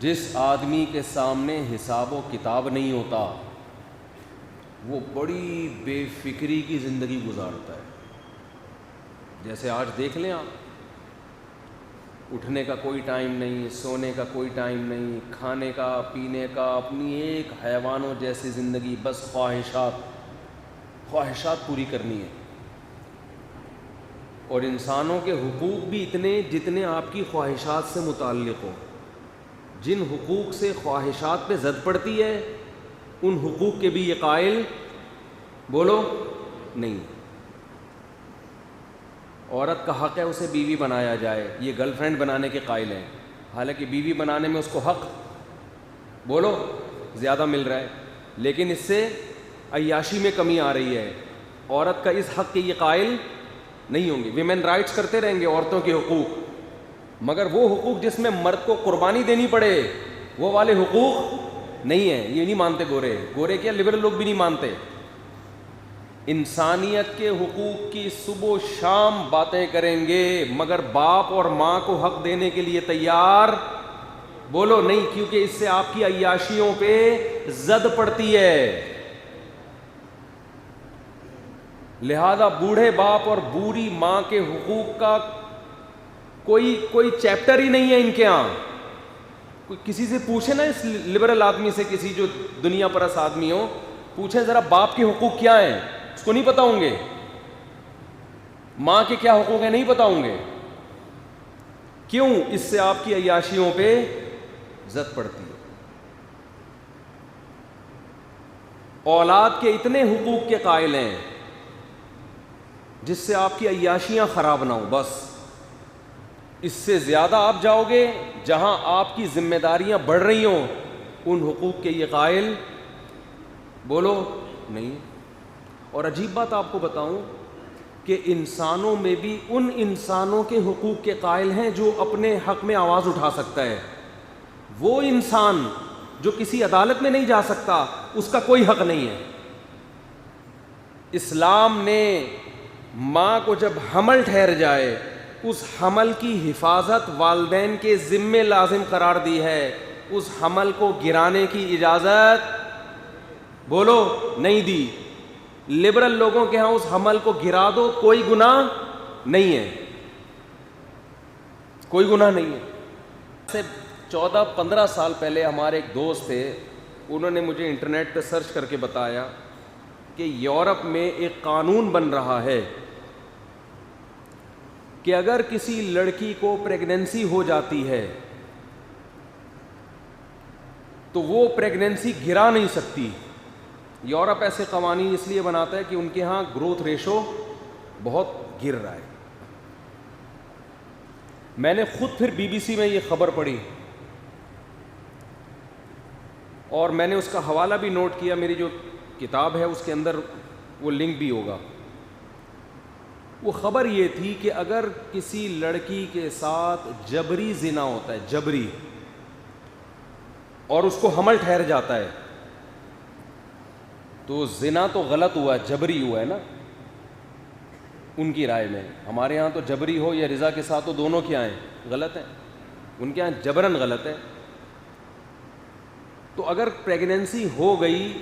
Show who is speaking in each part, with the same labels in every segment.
Speaker 1: جس آدمی کے سامنے حساب و کتاب نہیں ہوتا وہ بڑی بے فکری کی زندگی گزارتا ہے. جیسے آج دیکھ لیں آپ, اٹھنے کا کوئی ٹائم نہیں, سونے کا کوئی ٹائم نہیں, کھانے کا پینے کا, اپنی ایک حیوانوں جیسی زندگی, بس خواہشات پوری کرنی ہے. اور انسانوں کے حقوق بھی اتنے جتنے آپ کی خواہشات سے متعلق ہو. جن حقوق سے خواہشات پہ زد پڑتی ہے ان حقوق کے بھی یہ قائل بولو نہیں. عورت کا حق ہے اسے بیوی بنایا جائے, یہ گرل فرینڈ بنانے کے قائل ہیں, حالانکہ بیوی بنانے میں اس کو حق بولو زیادہ مل رہا ہے, لیکن اس سے عیاشی میں کمی آ رہی ہے. عورت کا اس حق کے یہ قائل نہیں ہوں گے. ویمن رائٹس کرتے رہیں گے عورتوں کے حقوق, مگر وہ حقوق جس میں مرد کو قربانی دینی پڑے وہ والے حقوق نہیں ہیں. یہ نہیں مانتے گورے کیا لبرل لوگ بھی نہیں مانتے. انسانیت کے حقوق کی صبح و شام باتیں کریں گے مگر باپ اور ماں کو حق دینے کے لیے تیار بولو نہیں, کیونکہ اس سے آپ کی عیاشیوں پہ زد پڑتی ہے. لہذا بوڑھے باپ اور بوڑھی ماں کے حقوق کا کوئی چیپٹر ہی نہیں ہے ان کے ہاں. کسی سے پوچھیں نا, اس لبرل آدمی سے, کسی جو دنیا پرست آدمی ہو, پوچھیں ذرا باپ کے حقوق کیا ہیں, اس کو نہیں پتا ہوں گے. ماں کے کیا حقوق ہیں نہیں پتا ہوں گے. کیوں؟ اس سے آپ کی عیاشیوں پہ زد پڑتی ہے. اولاد کے اتنے حقوق کے قائل ہیں جس سے آپ کی عیاشیاں خراب نہ ہوں. بس اس سے زیادہ آپ جاؤ گے جہاں آپ کی ذمہ داریاں بڑھ رہی ہوں, ان حقوق کے یہ قائل بولو نہیں. اور عجیب بات آپ کو بتاؤں کہ انسانوں میں بھی ان انسانوں کے حقوق کے قائل ہیں جو اپنے حق میں آواز اٹھا سکتا ہے. وہ انسان جو کسی عدالت میں نہیں جا سکتا اس کا کوئی حق نہیں ہے. اسلام نے ماں کو جب حمل ٹھہر جائے اس حمل کی حفاظت والدین کے ذمے لازم قرار دی ہے. اس حمل کو گرانے کی اجازت بولو نہیں دی. لبرل لوگوں کے ہاں اس حمل کو گرا دو کوئی گناہ نہیں ہے, کوئی گناہ نہیں ہے. سے 14-15 سال پہلے ہمارے ایک دوست تھے, انہوں نے مجھے انٹرنیٹ پہ سرچ کر کے بتایا کہ یورپ میں ایک قانون بن رہا ہے کہ اگر کسی لڑکی کو پریگننسی ہو جاتی ہے تو وہ پریگننسی گرا نہیں سکتی. یورپ ایسے قوانین اس لیے بناتا ہے کہ ان کے ہاں گروتھ ریشو بہت گر رہا ہے. میں نے خود پھر BBC میں یہ خبر پڑھی اور میں نے اس کا حوالہ بھی نوٹ کیا. میری جو کتاب ہے اس کے اندر وہ لنک بھی ہوگا. وہ خبر یہ تھی کہ اگر کسی لڑکی کے ساتھ جبری زنا ہوتا ہے, جبری, اور اس کو حمل ٹھہر جاتا ہے تو زنا تو غلط ہوا, جبری ہوا ہے نا ان کی رائے میں. ہمارے ہاں تو جبری ہو یا رضا کے ساتھ ہو دونوں کیا ہیں غلط ہیں, ان کے ہاں جبرن غلط ہے. تو اگر پریگننسی ہو گئی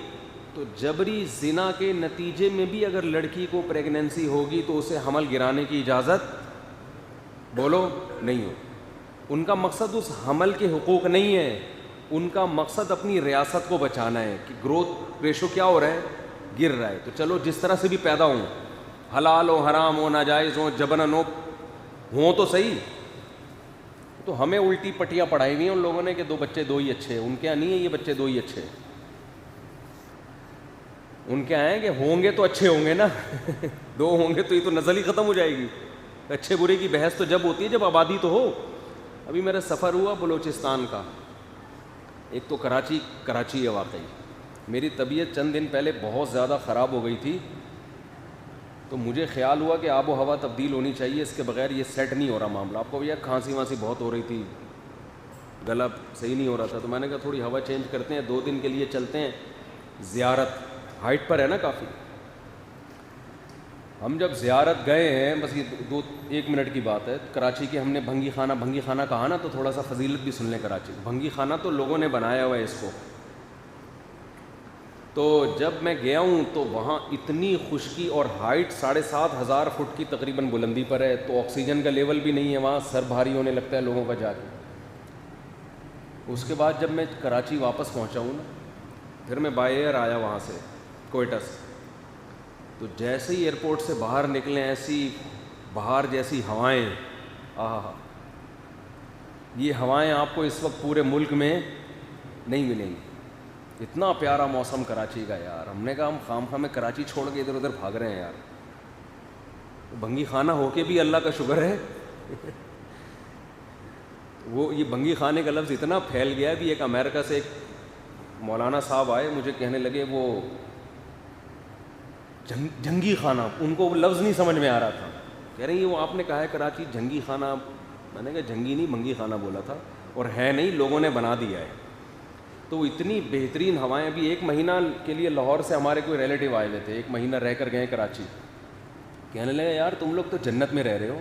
Speaker 1: تو جبری زنا کے نتیجے میں بھی اگر لڑکی کو پریگننسی ہوگی تو اسے حمل گرانے کی اجازت بولو نہیں ہو. ان کا مقصد اس حمل کے حقوق نہیں ہے, ان کا مقصد اپنی ریاست کو بچانا ہے کہ گروتھ ریشو کیا ہو رہا ہے, گر رہا ہے. تو چلو جس طرح سے بھی پیدا ہوں, حلال ہو حرام ہو ناجائز ہو جبرن ہوں تو صحیح. تو ہمیں الٹی پٹیاں پڑھائی ہوئی ہیں ان لوگوں نے کہ 2 بچے 2 ہی اچھے ہیں. ان کے یہاں نہیں ہے یہ بچے 2 ہی اچھے ہیں. ان کے آئیں کہ ہوں گے تو اچھے ہوں گے نا 2 ہوں گے تو یہ تو نسل ہی ختم ہو جائے گی. اچھے برے کی بحث تو جب ہوتی ہے جب آبادی تو ہو. ابھی میرا سفر ہوا بلوچستان کا, ایک تو کراچی ہے واقعی. میری طبیعت چند دن پہلے بہت زیادہ خراب ہو گئی تھی تو مجھے خیال ہوا کہ آب و ہوا تبدیل ہونی چاہیے, اس کے بغیر یہ سیٹ نہیں ہو رہا معاملہ. آپ کو بھیا کھانسی وانسی بہت ہو رہی تھی, گلا صحیح نہیں ہو رہا تھا, تو میں نے کہا تھوڑی ہوا چینج کرتے ہیں, 2 دن کے لیے چلتے ہیں. زیارت ہائٹ پر ہے نا کافی. ہم جب زیارت گئے ہیں، بس یہ ایک منٹ کی بات ہے، کراچی کے ہم نے بھنگی خانہ کہا نا، تو تھوڑا سا فضیلت بھی سن لیں کراچی۔ بھنگی خانہ تو لوگوں نے بنایا ہوا ہے اس کو، تو جب میں گیا ہوں تو وہاں اتنی خشکی، اور ہائٹ 7,500 فٹ کی تقریباً بلندی پر ہے، تو آکسیجن کا لیول بھی نہیں ہے وہاں، سر بھاری ہونے لگتا ہے لوگوں کا جا کے۔ اس کے بعد جب میں کراچی واپس پہنچا ہوں نا، پھر میں بائی ایئر آیا وہاں سے کوئٹہ سے، تو جیسے ہی ایئرپورٹ سے باہر نکلے ایسی باہر جیسی ہوائیں، آہا، یہ ہوائیں آپ کو اس وقت پورے ملک میں نہیں ملیں گی۔ اتنا پیارا موسم کراچی کا یار، ہم نے کہا ہم خواہ میں کراچی چھوڑ کے ادھر ادھر بھاگ رہے ہیں یار، بھنگی خانہ ہو کے بھی اللہ کا شکر ہے وہ یہ بھنگی خانے کا لفظ اتنا پھیل گیا ہے بھی، ایک امریکہ سے ایک مولانا صاحب آئے، مجھے کہنے لگے وہ جنگی خانہ، ان کو وہ لفظ نہیں سمجھ میں آ رہا تھا، کہہ رہے ہیں وہ آپ نے کہا ہے کراچی جنگی خانہ، میں نے کہا جنگی نہیں بھنگی خانہ بولا تھا، اور ہے نہیں، لوگوں نے بنا دیا ہے۔ تو اتنی بہترین ہوائیں، ابھی 1 مہینہ کے لیے لاہور سے ہمارے کوئی ریلیٹیو آئے ہوئے تھے، 1 مہینہ رہ کر گئے کراچی، کہنے لگے یار تم لوگ تو جنت میں رہ رہے ہو۔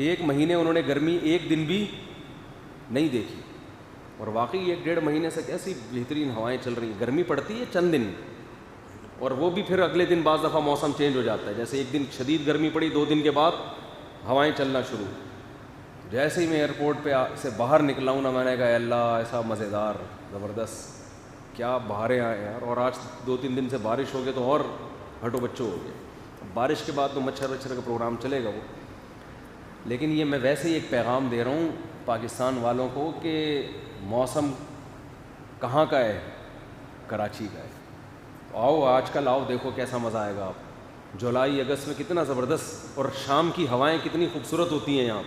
Speaker 1: 1 مہینے انہوں نے گرمی ایک دن بھی نہیں دیکھی، اور واقعی 1-1.5 مہینے سے کیسی بہترین ہوائیں چل رہی ہیں۔ گرمی پڑتی ہے چند دن، اور وہ بھی پھر اگلے دن بعض دفعہ موسم چینج ہو جاتا ہے، جیسے ایک دن شدید گرمی پڑی، 2 دن کے بعد ہوائیں چلنا شروع۔ جیسے ہی میں ایئرپورٹ پہ سے باہر نکلا ہوں نا، میں نے کہا اللہ ایسا مزیدار زبردست، کیا بہاریں آئے یار، اور آج 2-3 دن سے بارش ہو گئی تو اور ہٹو بچو ہو گئے۔ بارش کے بعد تو مچھر کا پروگرام چلے گا وہ، لیکن یہ میں ویسے ہی ایک پیغام دے رہا ہوں پاکستان والوں کو کہ موسم کہاں کا ہے؟ کراچی کا ہے۔ آؤ آج کل آؤ، دیکھو کیسا مزہ آئے گا آپ۔ جولائی اگست میں کتنا زبردست، اور شام کی ہوائیں کتنی خوبصورت ہوتی ہیں یہاں،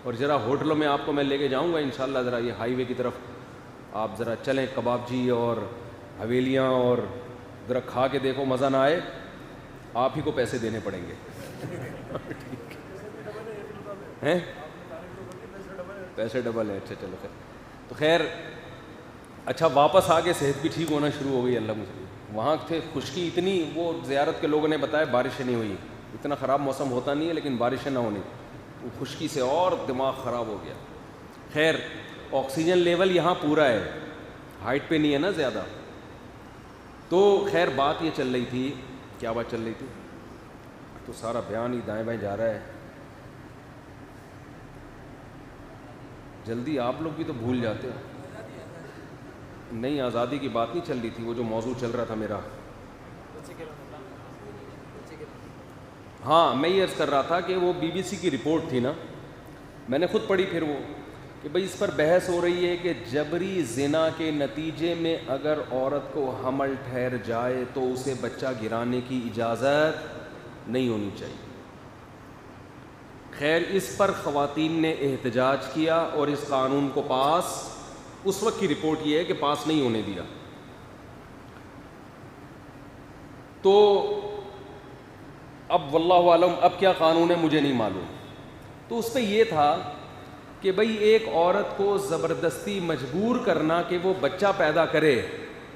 Speaker 1: اور ذرا ہوٹلوں میں آپ کو میں لے کے جاؤں گا انشاءاللہ، ذرا یہ ہائی وے کی طرف آپ ذرا چلیں، کباب جی اور حویلیاں، اور ذرا کھا کے دیکھو، مزہ نہ آئے آپ ہی کو پیسے دینے پڑیں گے ہیں، پیسے ڈبل ہیں، اچھا چلو خیر، تو خیر اچھا واپس آ کے صحت بھی ٹھیک ہونا شروع ہو گئی اللہ مجھے۔ وہاں تھے خشکی اتنی، وہ زیارت کے لوگوں نے بتایا بارشیں نہیں ہوئی، اتنا خراب موسم ہوتا نہیں ہے لیکن بارشیں نہ ہونی، وہ خشکی سے اور دماغ خراب ہو گیا۔ خیر آکسیجن لیول یہاں پورا ہے، ہائٹ پہ نہیں ہے نا زیادہ، تو خیر بات یہ چل رہی تھی، کیا بات چل رہی تھی؟ تو سارا بیان ہی دائیں بائیں جا رہا ہے، جلدی آپ لوگ بھی تو بھول جاتے ہو۔ نہیں آزادی کی بات نہیں چل رہی تھی، وہ جو موضوع چل رہا تھا میرا، ہاں میں یہ عرض کر رہا تھا کہ وہ BBC کی رپورٹ تھی نا، میں نے خود پڑھی، پھر وہ کہ بھئی اس پر بحث ہو رہی ہے کہ جبری زنا کے نتیجے میں اگر عورت کو حمل ٹھہر جائے تو اسے بچہ گرانے کی اجازت نہیں ہونی چاہیے۔ خیر اس پر خواتین نے احتجاج کیا اور اس قانون کو پاس، اس وقت کی رپورٹ یہ ہے کہ پاس نہیں ہونے دیا۔ تو اب واللہ عالم اب کیا قانون ہے مجھے نہیں معلوم، تو اس پہ یہ تھا کہ بھئی ایک عورت کو زبردستی مجبور کرنا کہ وہ بچہ پیدا کرے،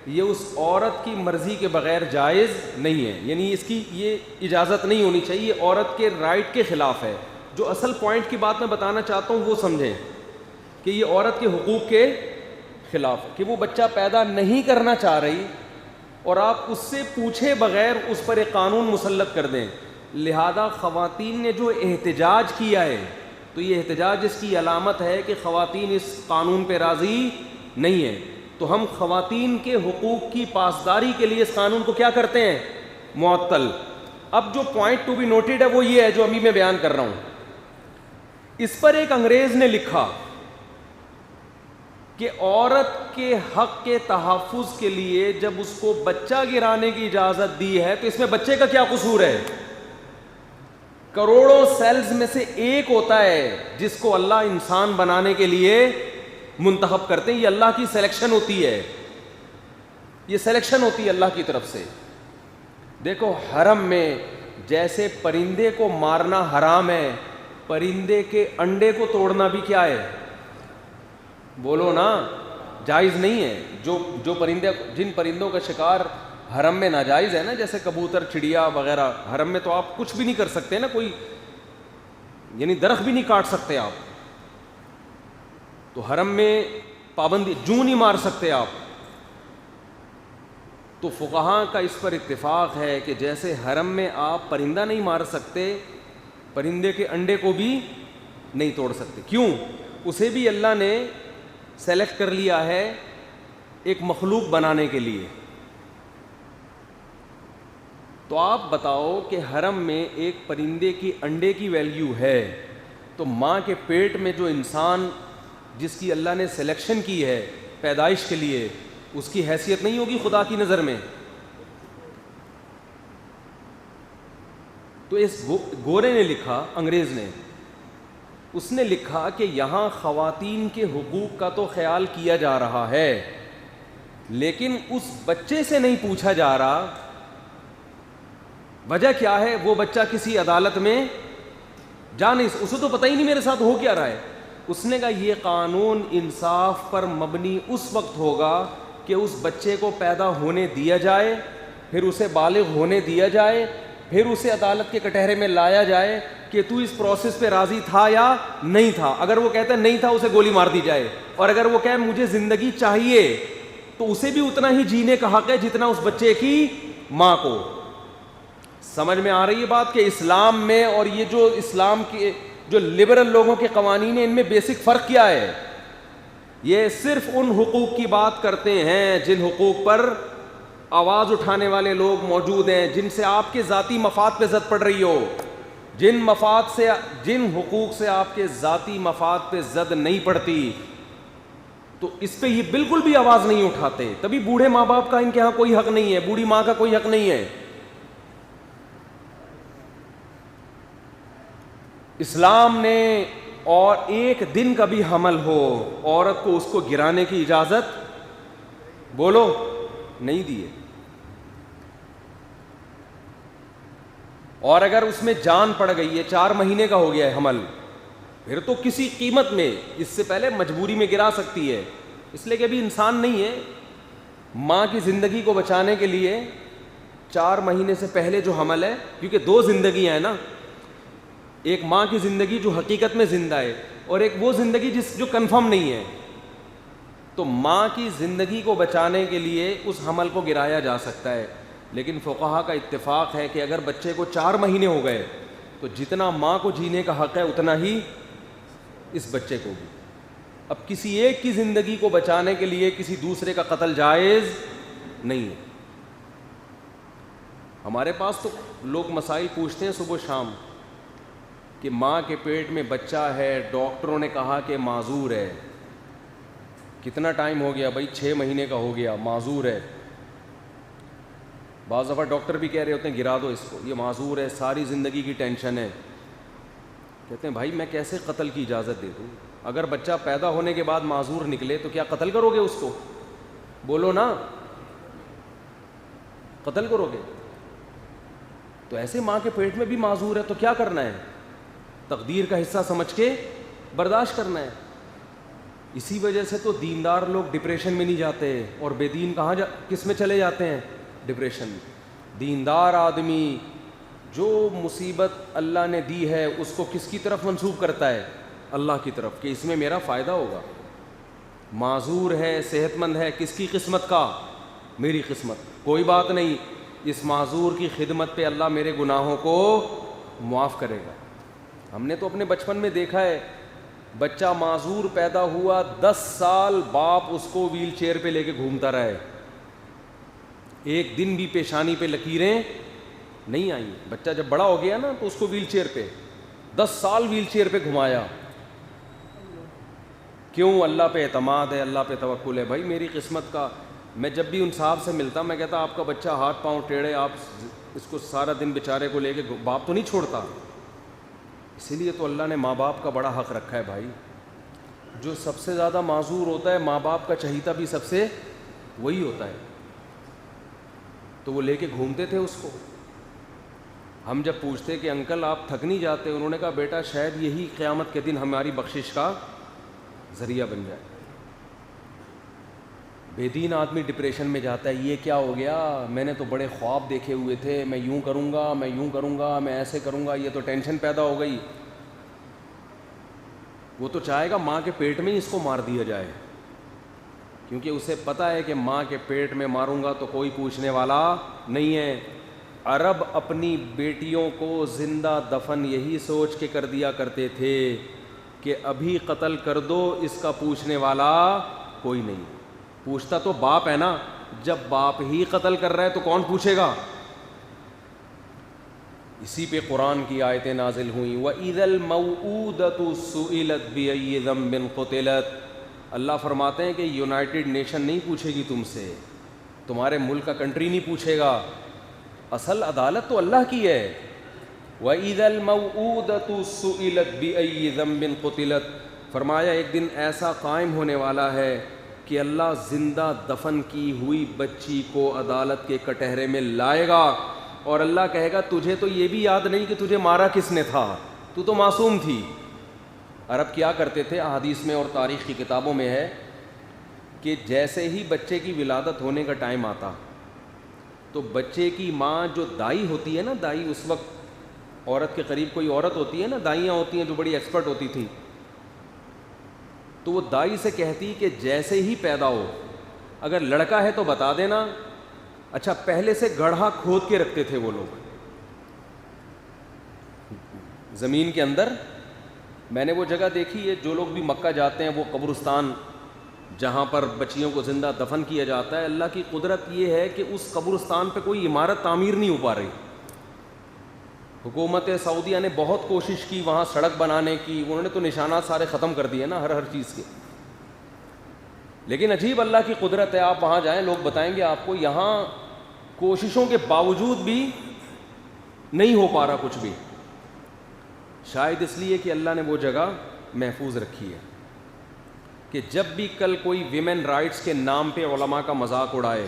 Speaker 1: یہ اس عورت کی مرضی کے بغیر جائز نہیں ہے، یعنی اس کی یہ اجازت نہیں ہونی چاہیے، یہ عورت کے رائٹ کے خلاف ہے۔ جو اصل پوائنٹ کی بات میں بتانا چاہتا ہوں وہ سمجھیں کہ یہ عورت کے حقوق کے خلاف ہے، کہ وہ بچہ پیدا نہیں کرنا چاہ رہی اور آپ اس سے پوچھے بغیر اس پر ایک قانون مسلط کر دیں۔ لہذا خواتین نے جو احتجاج کیا ہے تو یہ احتجاج اس کی علامت ہے کہ خواتین اس قانون پہ راضی نہیں ہیں، تو ہم خواتین کے حقوق کی پاسداری کے لیے اس قانون کو کیا کرتے ہیں؟ معطل۔ اب جو پوائنٹ ٹو بی نوٹڈ ہے وہ یہ ہے جو ابھی میں بیان کر رہا ہوں، اس پر ایک انگریز نے لکھا کہ عورت کے حق کے تحفظ کے لیے جب اس کو بچہ گرانے کی اجازت دی ہے تو اس میں بچے کا کیا قصور ہے؟ کروڑوں سیلز میں سے ایک ہوتا ہے جس کو اللہ انسان بنانے کے لیے منتخب کرتے ہیں، یہ اللہ کی سلیکشن ہوتی ہے، یہ سلیکشن ہوتی ہے اللہ کی طرف سے۔ دیکھو حرم میں جیسے پرندے کو مارنا حرام ہے، پرندے کے انڈے کو توڑنا بھی کیا ہے؟ بولو نا، جائز نہیں ہے۔ جو پرندے، جن پرندوں کا شکار حرم میں ناجائز ہے نا، جیسے کبوتر چڑیا وغیرہ، حرم میں تو آپ کچھ بھی نہیں کر سکتے نا، کوئی یعنی درخت بھی نہیں کاٹ سکتے آپ، تو حرم میں پابندی، جوں نہیں مار سکتے آپ. تو فقہاء کا اس پر اتفاق ہے کہ جیسے حرم میں آپ پرندہ نہیں مار سکتے، پرندے کے انڈے کو بھی نہیں توڑ سکتے. کیوں؟ اسے بھی اللہ نے سلیکٹ کر لیا ہے ایک مخلوق بنانے کے لیے. تو آپ بتاؤ کہ حرم میں ایک پرندے کی انڈے کی ویلیو ہے، تو ماں کے پیٹ میں جو انسان جس کی اللہ نے سلیکشن کی ہے پیدائش کے لیے، اس کی حیثیت نہیں ہوگی خدا کی نظر میں؟ تو اس گورے نے لکھا، انگریز نے، اس نے لکھا کہ یہاں خواتین کے حقوق کا تو خیال کیا جا رہا ہے، لیکن اس بچے سے نہیں پوچھا جا رہا. وجہ کیا ہے؟ وہ بچہ کسی عدالت میں جا نہیں، اسے تو پتہ ہی نہیں میرے ساتھ ہو کیا رہا ہے. اس نے کہا یہ قانون انصاف پر مبنی اس وقت ہوگا کہ اس بچے کو پیدا ہونے دیا جائے، پھر اسے بالغ ہونے دیا جائے، پھر اسے عدالت کے کٹہرے میں لایا جائے کہ تو اس پروسیس پہ راضی تھا یا نہیں تھا. اگر وہ کہتا نہیں تھا، اسے گولی مار دی جائے، اور اگر وہ کہے مجھے زندگی چاہیے، تو اسے بھی اتنا ہی جینے کا حق ہے جتنا اس بچے کی ماں کو. سمجھ میں آ رہی ہے بات کہ اسلام میں اور یہ جو اسلام کے جو لبرل لوگوں کے قوانین ہیں، ان میں بیسک فرق کیا ہے؟ یہ صرف ان حقوق کی بات کرتے ہیں جن حقوق پر آواز اٹھانے والے لوگ موجود ہیں، جن سے آپ کے ذاتی مفاد پہ زد پڑ رہی ہو. جن حقوق سے آپ کے ذاتی مفاد پہ زد نہیں پڑتی، تو اس پہ یہ بالکل بھی آواز نہیں اٹھاتے. تبھی بوڑھے ماں باپ کا ان کے ہاں کوئی حق نہیں ہے، بوڑھی ماں کا کوئی حق نہیں ہے. اسلام نے اور ایک دن کا بھی حمل ہو، عورت کو اس کو گرانے کی اجازت بولو نہیں دی ہے. اور اگر اس میں جان پڑ گئی ہے، 4 مہینے کا ہو گیا ہے حمل، پھر تو کسی قیمت میں، اس سے پہلے مجبوری میں گرا سکتی ہے، اس لیے کہ ابھی انسان نہیں ہے. ماں کی زندگی کو بچانے کے لیے 4 مہینے سے پہلے جو حمل ہے، کیونکہ 2 زندگیاں ہیں نا، ایک ماں کی زندگی جو حقیقت میں زندہ ہے، اور ایک وہ زندگی جو کنفرم نہیں ہے. تو ماں کی زندگی کو بچانے کے لیے اس حمل کو گرایا جا سکتا ہے. لیکن فقہا کا اتفاق ہے کہ اگر بچے کو 4 مہینے ہو گئے تو جتنا ماں کو جینے کا حق ہے اتنا ہی اس بچے کو بھی. اب کسی ایک کی زندگی کو بچانے کے لیے کسی دوسرے کا قتل جائز نہیں ہے. ہمارے پاس تو لوگ مسائل پوچھتے ہیں صبح شام کہ ماں کے پیٹ میں بچہ ہے، ڈاکٹروں نے کہا کہ معذور ہے. کتنا ٹائم ہو گیا بھائی؟ 6 مہینے کا ہو گیا، معذور ہے. بعض دفعہ ڈاکٹر بھی کہہ رہے ہوتے ہیں گرا دو اس کو، یہ معذور ہے، ساری زندگی کی ٹینشن ہے. کہتے ہیں بھائی میں کیسے قتل کی اجازت دے دوں؟ اگر بچہ پیدا ہونے کے بعد معذور نکلے تو کیا قتل کرو گے اس کو؟ بولو نا، قتل کرو گے؟ تو ایسے ماں کے پیٹ میں بھی معذور ہے تو کیا کرنا ہے؟ تقدیر کا حصہ سمجھ کے برداشت کرنا ہے. اسی وجہ سے تو دیندار لوگ ڈپریشن میں نہیں جاتے، اور بے دین کس میں چلے جاتے ہیں؟ ڈپریشن میں. دیندار آدمی جو مصیبت اللہ نے دی ہے اس کو کس کی طرف منسوب کرتا ہے؟ اللہ کی طرف، کہ اس میں میرا فائدہ ہوگا. معذور ہے، صحت مند ہے، کس کی قسمت کا؟ میری قسمت. کوئی بات نہیں، اس معذور کی خدمت پہ اللہ میرے گناہوں کو معاف کرے گا. ہم نے تو اپنے بچپن میں دیکھا ہے، بچہ معذور پیدا ہوا، 10 سال باپ اس کو ویل چیئر پہ لے کے گھومتا رہے، ایک دن بھی پیشانی پہ لکیریں نہیں آئیں. بچہ جب بڑا ہو گیا نا تو اس کو ویل چیئر پہ 10 سال ویل چیئر پہ گھمایا. کیوں؟ اللہ پہ اعتماد ہے، اللہ پہ توکل ہے. بھائی میری قسمت کا. میں جب بھی ان صاحب سے ملتا میں کہتا آپ کا بچہ ہاتھ پاؤں ٹیڑھے، آپ اس کو سارا دن بیچارے کو لے کے باپ تو نہیں چھوڑتا. اسی لیے تو اللہ نے ماں باپ کا بڑا حق رکھا ہے بھائی. جو سب سے زیادہ معذور ہوتا ہے ماں باپ کا چہیتا بھی سب سے وہی ہوتا ہے. تو وہ لے کے گھومتے تھے اس کو. ہم جب پوچھتے کہ انکل آپ تھک نہیں جاتے؟ انہوں نے کہا بیٹا شاید یہی قیامت کے دن ہماری بخشش کا ذریعہ بن جائے. بے دین آدمی ڈپریشن میں جاتا ہے، یہ کیا ہو گیا، میں نے تو بڑے خواب دیکھے ہوئے تھے، میں یوں کروں گا، میں یوں کروں گا، میں ایسے کروں گا، یہ تو ٹینشن پیدا ہو گئی. وہ تو چاہے گا ماں کے پیٹ میں ہی اس کو مار دیا جائے، کیونکہ اسے پتہ ہے کہ ماں کے پیٹ میں ماروں گا تو کوئی پوچھنے والا نہیں ہے. عرب اپنی بیٹیوں کو زندہ دفن یہی سوچ کے کر دیا کرتے تھے کہ ابھی قتل کر دو، اس کا پوچھنے والا کوئی نہیں. پوچھتا تو باپ ہے نا، جب باپ ہی قتل کر رہا ہے تو کون پوچھے گا. اسی پہ قرآن کی آیتیں نازل ہوئیں. وَإِذَا الْمَوْءُودَةُ سُئِلَتْ بِأَيِّ ذَنبٍ قُتِلَتْ. اللہ فرماتے ہیں کہ یونائٹڈ نیشن نہیں پوچھے گی تم سے، تمہارے ملک کا کنٹری نہیں پوچھے گا، اصل عدالت تو اللہ کی ہے. وَإِذَا الْمَوْءُودَةُ سُئِلَتْ بِأَيِّ ذَنبٍ قُتِلَتْ. فرمایا ایک دن ایسا قائم ہونے والا ہے کہ اللہ زندہ دفن کی ہوئی بچی کو عدالت کے کٹہرے میں لائے گا، اور اللہ کہے گا تجھے تو یہ بھی یاد نہیں کہ تجھے مارا کس نے تھا، تو معصوم تھی. عرب کیا کرتے تھے، احادیث میں اور تاریخ کی کتابوں میں ہے کہ جیسے ہی بچے کی ولادت ہونے کا ٹائم آتا تو بچے کی ماں جو دائی ہوتی ہے نا، دائی اس وقت عورت کے قریب کوئی عورت ہوتی ہے نا، دائیاں ہوتی ہیں جو بڑی ایکسپرٹ ہوتی تھیں، تو وہ دائی سے کہتی کہ جیسے ہی پیدا ہو، اگر لڑکا ہے تو بتا دینا. اچھا پہلے سے گڑھا کھود کے رکھتے تھے وہ لوگ زمین کے اندر. میں نے وہ جگہ دیکھی ہے، جو لوگ بھی مکہ جاتے ہیں وہ قبرستان جہاں پر بچیوں کو زندہ دفن کیا جاتا ہے، اللہ کی قدرت یہ ہے کہ اس قبرستان پہ کوئی عمارت تعمیر نہیں ہو پا رہی. حکومت سعودیہ نے بہت کوشش کی وہاں سڑک بنانے کی، انہوں نے تو نشانات سارے ختم کر دیے نا ہر چیز کے. لیکن عجیب اللہ کی قدرت ہے، آپ وہاں جائیں لوگ بتائیں گے آپ کو، یہاں کوششوں کے باوجود بھی نہیں ہو پا رہا کچھ بھی. شاید اس لیے کہ اللہ نے وہ جگہ محفوظ رکھی ہے کہ جب بھی کل کوئی ویمن رائٹس کے نام پہ علماء کا مذاق اڑائے،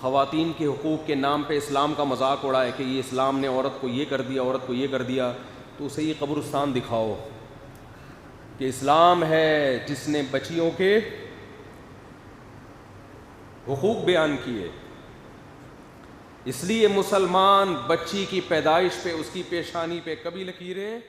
Speaker 1: خواتین کے حقوق کے نام پہ اسلام کا مذاق اڑائے کہ یہ اسلام نے عورت کو یہ کر دیا، عورت کو یہ کر دیا، تو اسے یہ قبرستان دکھاؤ کہ اسلام ہے جس نے بچیوں کے حقوق بیان کیے. اس لیے مسلمان بچی کی پیدائش پہ، اس کی پیشانی پہ کبھی لکیریں